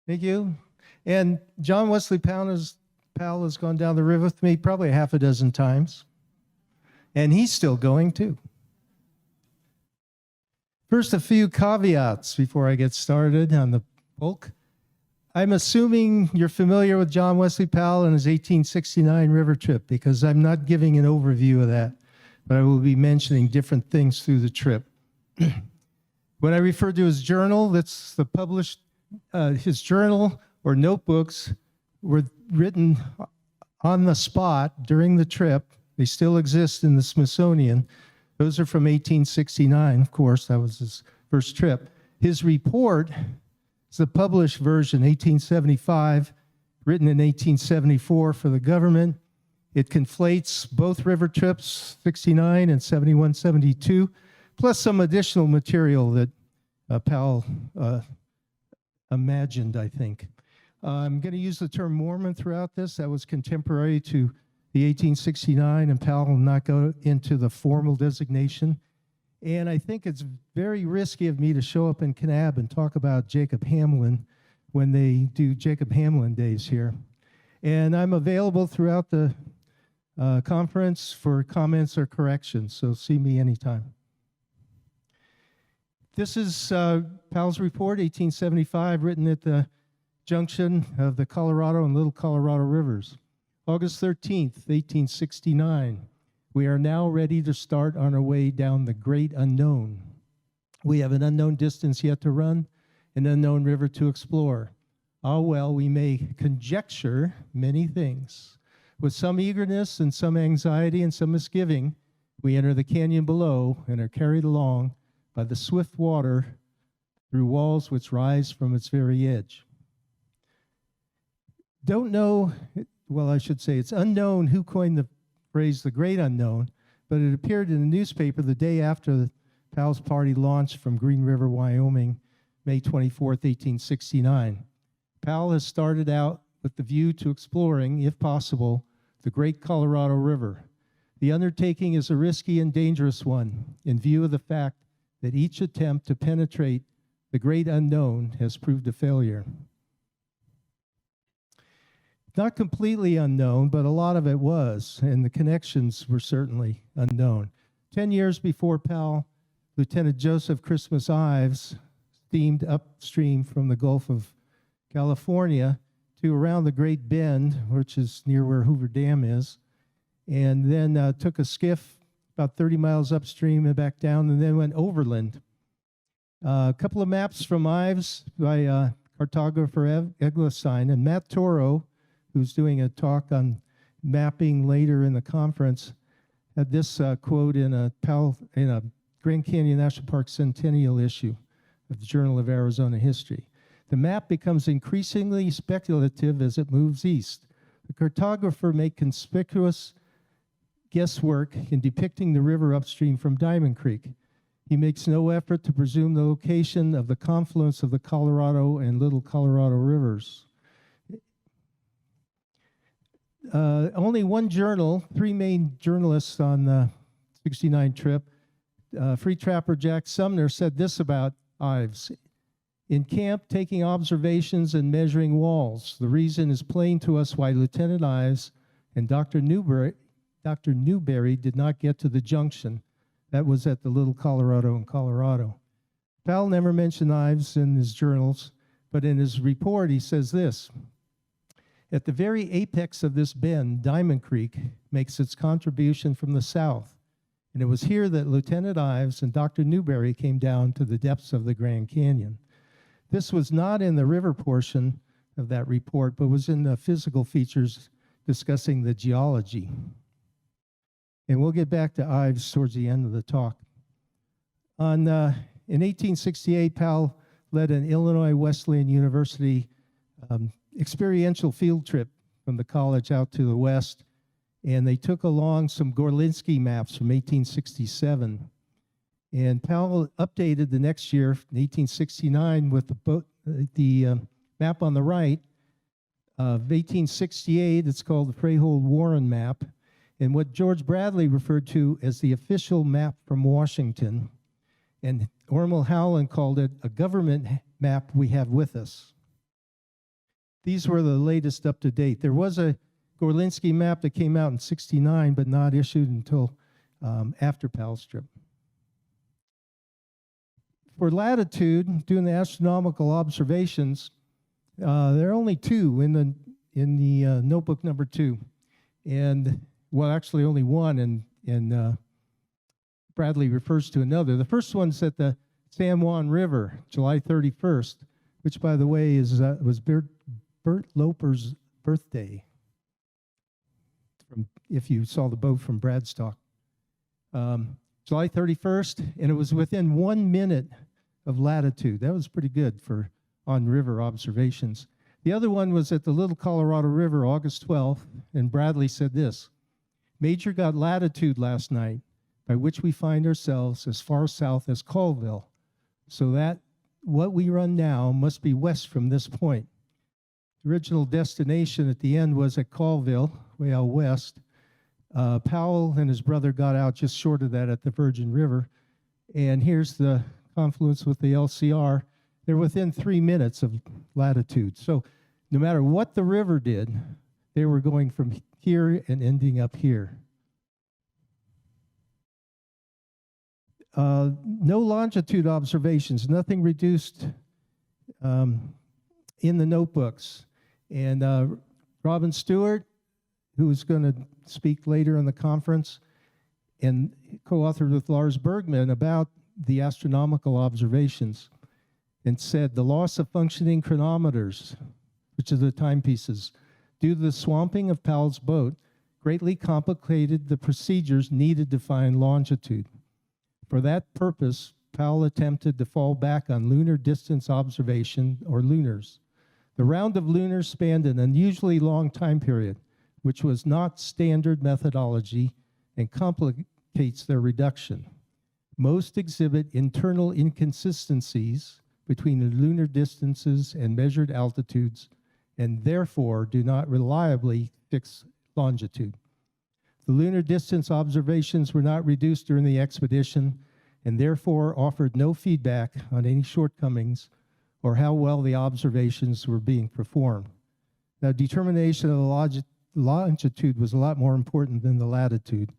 Thank you. And John Wesley Powell has gone down the river with me probably a half a dozen times, and he's still going too. First, a few caveats before I get started on the bulk. I'm assuming you're familiar with John Wesley Powell and his 1869 river trip, because I'm not giving an overview of that, but I will be mentioning different things through the trip. When I refer to his journal, that's the published, his journal or notebooks were written on the spot during the trip. They still exist in the Smithsonian. Those are from 1869, of course, that was his first trip. His report is the published version, 1875, written in 1874 for the government. It conflates both river trips, 69 and 71, 72, plus some additional material that Powell imagined, I think. I'm going to use the term Mormon throughout this. That was contemporary to the 1869, and Powell will not go into the formal designation. And I think it's very risky of me to show up in Kanab and talk about Jacob Hamblin when they do Jacob Hamblin days here. And I'm available throughout the conference for comments or corrections, so see me anytime. This is Powell's report, 1875, written at the junction of the Colorado and Little Colorado Rivers. August 13th, 1869. We are now ready to start on our way down the great unknown. We have an unknown distance yet to run, an unknown river to explore. Ah, well, we may conjecture many things. With some eagerness and some anxiety and some misgiving, we enter the canyon below and are carried along by the swift water through walls which rise from its very edge. Don't know, well, I should say it's unknown who coined the phrase the great unknown, but it appeared in the newspaper the day after Powell's party launched from Green River, Wyoming, May 24th, 1869. Powell has started out with the view to exploring, if possible, the great Colorado River. The undertaking is a risky and dangerous one in view of the fact that each attempt to penetrate the great unknown has proved a failure. Not completely unknown, but a lot of it was, and the connections were certainly unknown. 10 years before Powell, Lieutenant Joseph Christmas Ives steamed upstream from the Gulf of California to around the Great Bend, which is near where Hoover Dam is, and then took a skiff about 30 miles upstream and back down, and then went overland. A couple of maps from Ives by cartographer Eglestein, and Matt Toro, who's doing a talk on mapping later in the conference, had this quote in a Grand Canyon National Park Centennial issue of the Journal of Arizona History. The map becomes increasingly speculative as it moves east. The cartographer made conspicuous guesswork in depicting the river upstream from Diamond Creek. He makes no effort to presume the location of the confluence of the Colorado and Little Colorado rivers. Only one journal, three main journalists on the 69 trip, free trapper Jack Sumner said this about Ives. In camp, taking observations and measuring walls. The reason is plain to us why Lieutenant Ives and Dr. Newberry did not get to the junction. That was at the Little Colorado in Colorado. Powell never mentioned Ives in his journals, but in his report he says this: at the very apex of this bend, Diamond Creek makes its contribution from the south, and it was here that Lieutenant Ives and Dr. Newberry came down to the depths of the Grand Canyon. This was not in the river portion of that report, but was in the physical features discussing the geology. And we'll get back to Ives towards the end of the talk. In 1868, Powell led an Illinois Wesleyan University experiential field trip from the college out to the west, and they took along some Gorlinsky maps from 1867. And Powell updated the next year, in 1869, with the map on the right of 1868. It's called the Freehold-Warren map, and what George Bradley referred to as the official map from Washington. And Orville Howland called it a government map we have with us. These were the latest up to date. There was a Gorlinsky map that came out in '69, but not issued until after Powell's trip. For latitude, doing the astronomical observations, there are only two in the notebook number 2, and well, actually only one, and Bradley refers to another. The first one's at the San Juan River, July 31st, which, by the way, was Bert Loper's birthday. If you saw the boat from Bradstock, July 31st, and it was within 1 minute of latitude. That was pretty good for on-river observations. The other one was at the Little Colorado River, August 12th, and Bradley said this: "Major got latitude last night, by which we find ourselves as far south as Colville, so that what we run now must be west from this point." The original destination at the end was at Colville, way out west. Powell and his brother got out just short of that at the Virgin River, and here's the confluence with the LCR. They're within 3 minutes of latitude. So no matter what the river did, they were going from here and ending up here. No longitude observations, nothing reduced in the notebooks. And Robin Stewart, who is going to speak later in the conference, and co-authored with Lars Bergman about the astronomical observations, and said the loss of functioning chronometers, which are the timepieces, due to the swamping of Powell's boat, greatly complicated the procedures needed to find longitude. For that purpose, Powell attempted to fall back on lunar distance observation, or lunars. The round of lunars spanned an unusually long time period, which was not standard methodology and complicates their reduction. Most exhibit internal inconsistencies between the lunar distances and measured altitudes, and therefore do not reliably fix longitude. The lunar distance observations were not reduced during the expedition, and therefore offered no feedback on any shortcomings or how well the observations were being performed. Now, determination of the longitude was a lot more important than the latitude,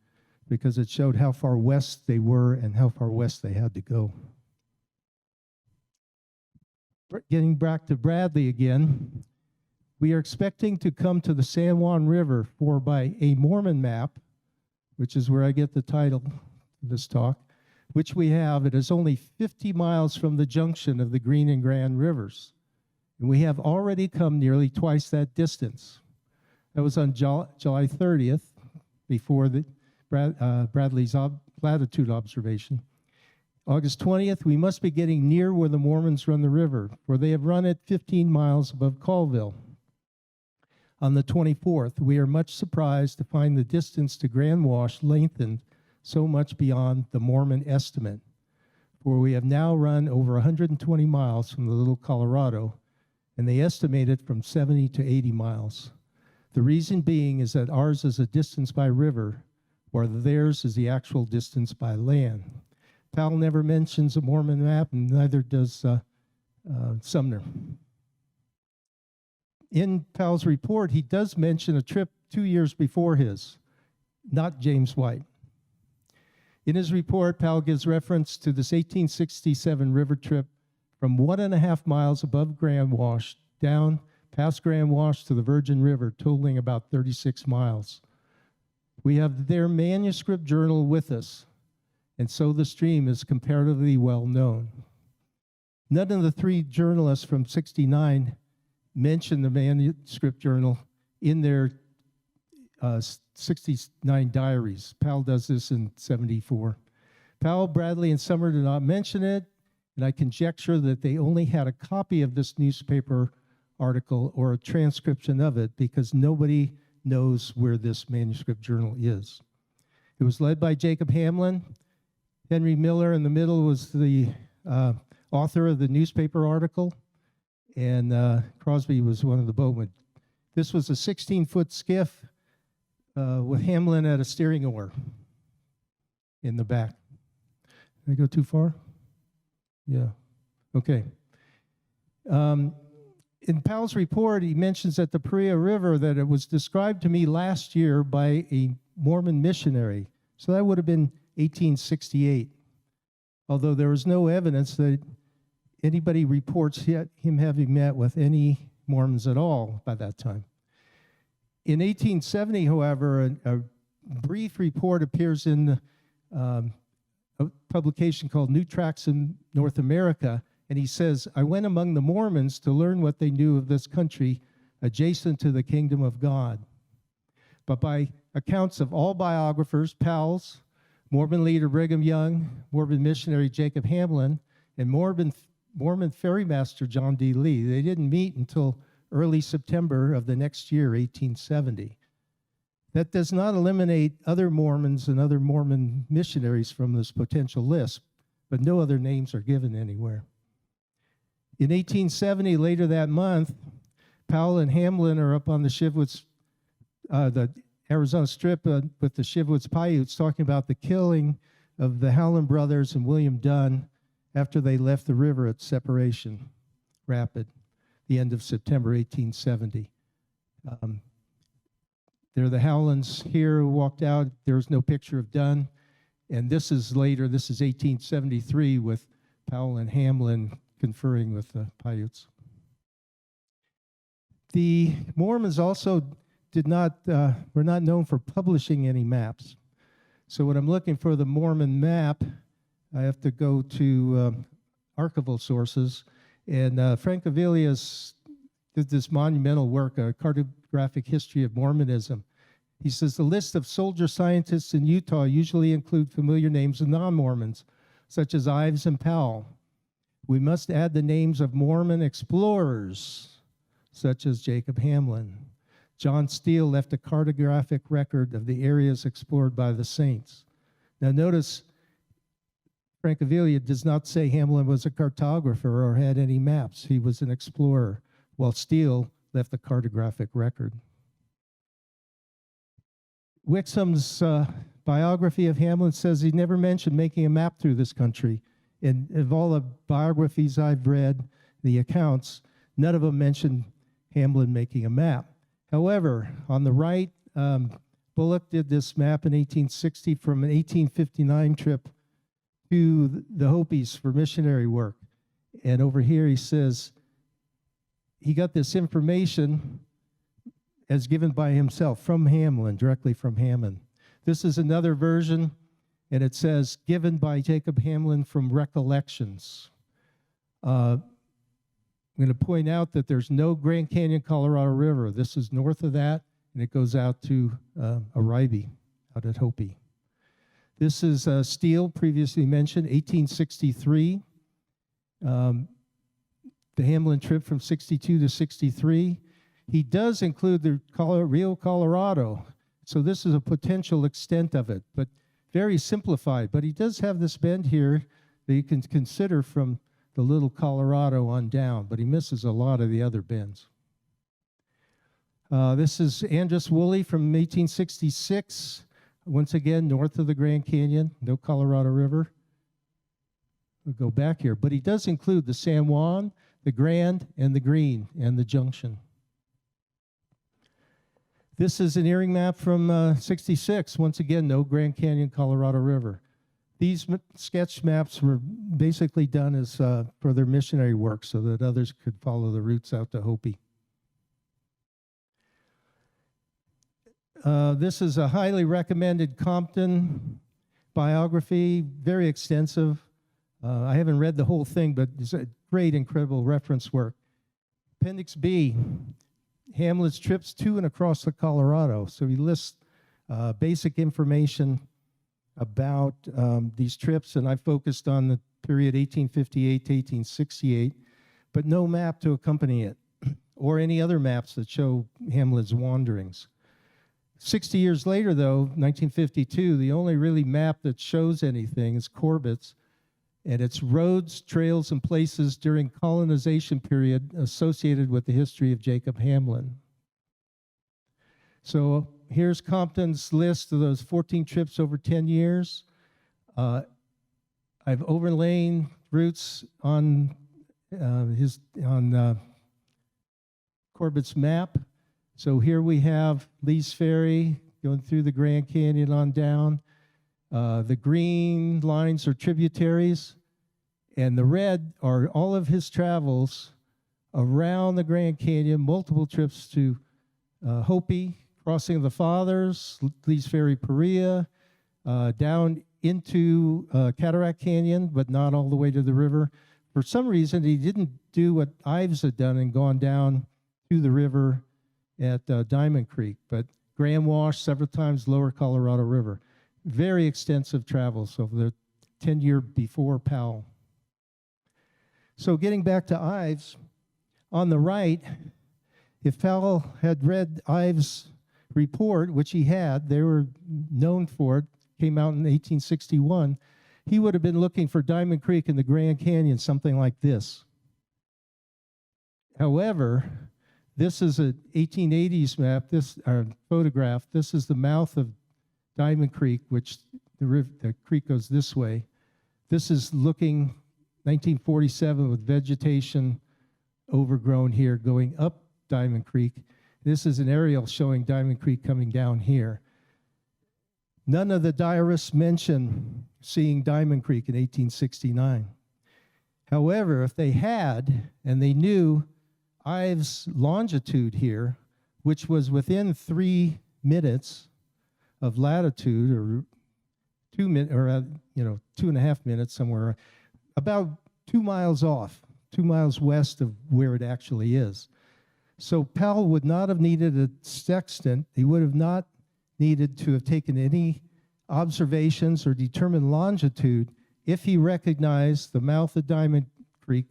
because it showed how far west they were and how far west they had to go. Getting back to Bradley again, we are expecting to come to the San Juan River for by a Mormon map, which is where I get the title of this talk, which we have. It is only 50 miles from the junction of the Green and Grand Rivers. And we have already come nearly twice that distance. That was on July 30th, before the Bradley's latitude observation. August 20th, we must be getting near where the Mormons run the river, for they have run it 15 miles above Colville. On the 24th, we are much surprised to find the distance to Grand Wash lengthened so much beyond the Mormon estimate, for we have now run over 120 miles from the Little Colorado, and they estimate it from 70 to 80 miles. The reason being is that ours is a distance by river, while theirs is the actual distance by land. Powell never mentions a Mormon map, and neither does Sumner. In Powell's report, he does mention a trip 2 years before his, not James White. In his report, Powell gives reference to this 1867 river trip from 1.5 miles above Grand Wash down past Grand Wash to the Virgin River, totaling about 36 miles. We have their manuscript journal with us, and so the stream is comparatively well known. None of the 3 journalists from '69 mention the manuscript journal in their 69 diaries. Powell does this in '74. Powell, Bradley, and Sumner do not mention it, and I conjecture that they only had a copy of this newspaper article or a transcription of it, because nobody knows where this manuscript journal is. It was led by Jacob Hamblin. Henry Miller in the middle was the author of the newspaper article, and Crosby was one of the boatmen. This was a 16-foot skiff with Hamblin at a steering oar in the back. Did I go too far? Yeah. Okay. In Powell's report, he mentions at the Paria River that it was described to me last year by a Mormon missionary. So that would have been 1868, although there was no evidence that anybody reports him having met with any Mormons at all by that time. In 1870, however, a brief report appears in a publication called New Tracts in North America, and he says, I went among the Mormons to learn what they knew of this country adjacent to the kingdom of God. But by accounts of all biographers, Powell's, Mormon leader Brigham Young, Mormon missionary Jacob Hamblin, and Mormon ferrymaster John D. Lee, they didn't meet until early September of the next year, 1870. That does not eliminate other Mormons and other Mormon missionaries from this potential list, but no other names are given anywhere. In 1870, later that month, Powell and Hamblin are up on the Shivwoods, the Arizona Strip with the Shivwoods Paiutes, talking about the killing of the Howland brothers and William Dunn after they left the river at Separation Rapid, the end of September 1870. There are the Howlands here who walked out. There was no picture of Dunn. And this is later, this is 1873 with Powell and Hamblin conferring with the Paiutes. The Mormons also were not known for publishing any maps. So when I'm looking for the Mormon map, I have to go to archival sources. And Frank Avilius did this monumental work, a cartographic history of Mormonism. He says the list of soldier scientists in Utah usually include familiar names of non-Mormons, such as Ives and Powell. We must add the names of Mormon explorers, such as Jacob Hamblin. John Steele left a cartographic record of the areas explored by the saints. Now notice, Frank Avilius does not say Hamblin was a cartographer or had any maps. He was an explorer, while Steele left a cartographic record. Wixom's biography of Hamblin says he never mentioned making a map through this country. And of all the biographies I've read, the accounts, none of them mention Hamblin making a map. However, on the right, Bullock did this map in 1860 from an 1859 trip to the Hopis for missionary work. And over here he says he got this information as given by himself from Hamblin, directly from Hamblin. This is another version, and it says, given by Jacob Hamblin from recollections. I'm going to point out that there's no Grand Canyon, Colorado River. This is north of that, and it goes out to Arribe, out at Hopi. This is Steele, previously mentioned, 1863. The Hamblin trip from 62 to 63. He does include the Rio Colorado, so this is a potential extent of it, but very simplified. But he does have this bend here that you can consider from the Little Colorado on down, but he misses a lot of the other bends. This is Andrus Woolley from 1866, once again north of the Grand Canyon, no Colorado River. We'll go back here, but he does include the San Juan, the Grand, and the Green, and the Junction. This is an earring map from 66. Once again, no Grand Canyon, Colorado River. These sketch maps were basically done as for their missionary work so that others could follow the routes out to Hopi. This is a highly recommended Compton biography, very extensive. I haven't read the whole thing, but it's a great, incredible reference work. Appendix B, Hamlin's trips to and across the Colorado. So he lists basic information about these trips, and I focused on the period 1858 to 1868, but no map to accompany it, or any other maps that show Hamlin's wanderings. 60 years later, though, 1952, the only really map that shows anything is Corbett's, and it's roads, trails, and places during colonization period associated with the history of Jacob Hamblin. So here's Compton's list of those 14 trips over 10 years. I've overlain routes on Corbett's map. So here we have Lee's Ferry going through the Grand Canyon on down. The green lines are tributaries, and the red are all of his travels around the Grand Canyon, multiple trips to Hopi, Crossing of the Fathers, Lee's Ferry, Perea, down into Cataract Canyon, but not all the way to the river. For some reason, he didn't do what Ives had done and gone down to the river at Diamond Creek, but Grand Wash several times, Lower Colorado River. Very extensive travels over the 10-year before Powell. So getting back to Ives, on the right, if Powell had read Ives' report, which he had, they were known for it, came out in 1861, he would have been looking for Diamond Creek in the Grand Canyon, something like this. However, this is an 1880s map, photograph. This is the mouth of Diamond Creek, which the creek goes this way. This is looking 1947 with vegetation overgrown here going up Diamond Creek. This is an aerial showing Diamond Creek coming down here. None of the diarists mention seeing Diamond Creek in 1869. However, if they had, and they knew Ives' longitude here, which was within 3 minutes of latitude, or 2 minutes, or 2.5 minutes somewhere, about 2 miles off, 2 miles west of where it actually is. So Powell would not have needed a sextant. He would have not needed to have taken any observations or determined longitude if he recognized the mouth of Diamond Creek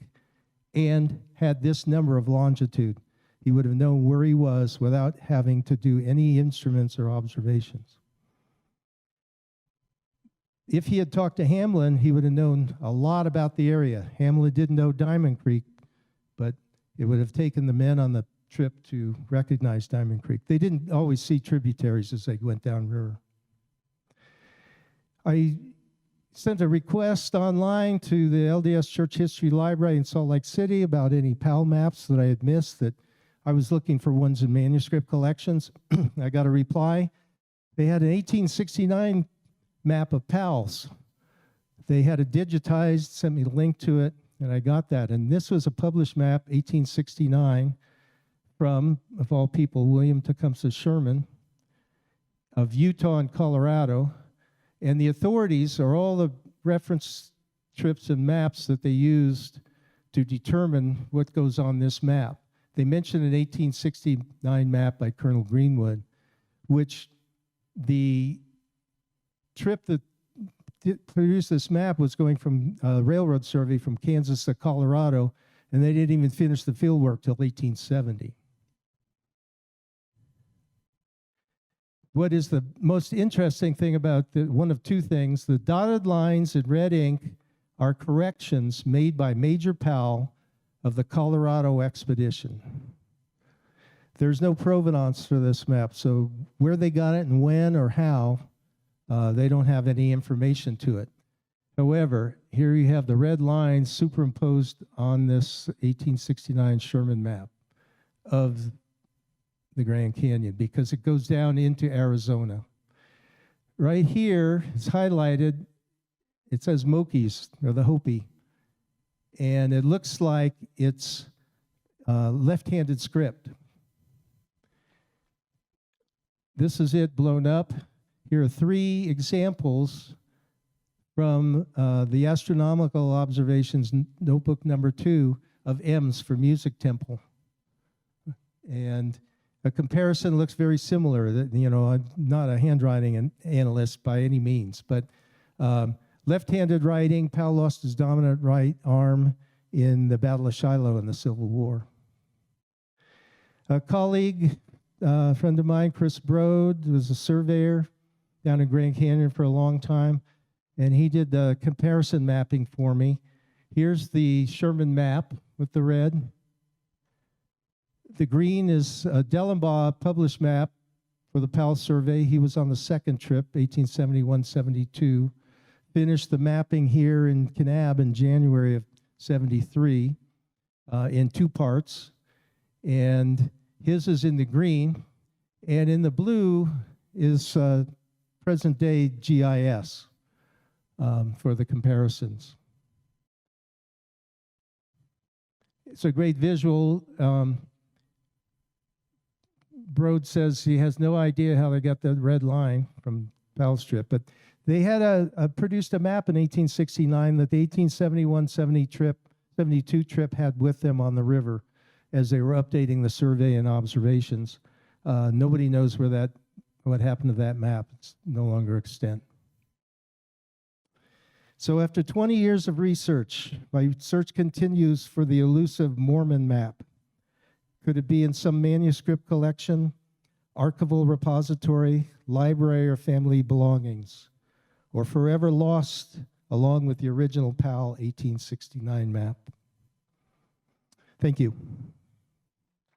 and had this number of longitude. He would have known where he was without having to do any instruments or observations. If he had talked to Hamblin, he would have known a lot about the area. Hamblin didn't know Diamond Creek, but it would have taken the men on the trip to recognize Diamond Creek. They didn't always see tributaries as they went downriver. I sent a request online to the LDS Church History Library in Salt Lake City about any Powell maps that I had missed, that I was looking for ones in manuscript collections. I got a reply. They had an 1869 map of Powell's. They had it digitized, sent me a link to it, and I got that. And this was a published map, 1869, from, of all people, William Tecumseh Sherman of Utah and Colorado. And the authorities are all the reference trips and maps that they used to determine what goes on this map. They mentioned an 1869 map by Colonel Greenwood, which the trip that produced this map was going from a railroad survey from Kansas to Colorado, and they didn't even finish the field work till 1870. What is the most interesting thing about one of two things, the dotted lines in red ink are corrections made by Major Powell of the Colorado expedition. There's no provenance for this map, so where they got it and when or how, they don't have any information to it. However, here you have the red lines superimposed on this 1869 Sherman map of the Grand Canyon, because it goes down into Arizona. Right here, it's highlighted, it says Mokies, or the Hopi, and it looks like it's left-handed script. This is it blown up. Here are 3 examples from the astronomical observations notebook number 2 of M's for Music Temple. And a comparison looks very similar. You know, I'm not a handwriting analyst by any means, but left-handed writing, Powell lost his dominant right arm in the Battle of Shiloh in the Civil War. A colleague, friend of mine, Chris Brode, was a surveyor down in Grand Canyon for a long time, and he did the comparison mapping for me. Here's the Sherman map with the red. The green is a Dellenbaugh published map for the Powell survey. He was on the second trip, 1871-72. Finished the mapping here in Kanab in January of 73 in 2 parts. and his is in the green, and in the blue is present-day GIS for the comparisons. It's a great visual. Broad says he has no idea how they got the red line from Powell's trip, but they had produced a map in 1869 that the 1871-72 trip had with them on the river as they were updating the survey and observations. Nobody knows what happened to that map. It's no longer extant. So after 20 years of research, my search continues for the elusive Mormon map. Could it be in some manuscript collection, archival repository, library, or family belongings, or forever lost along with the original Powell 1869 map? Thank you.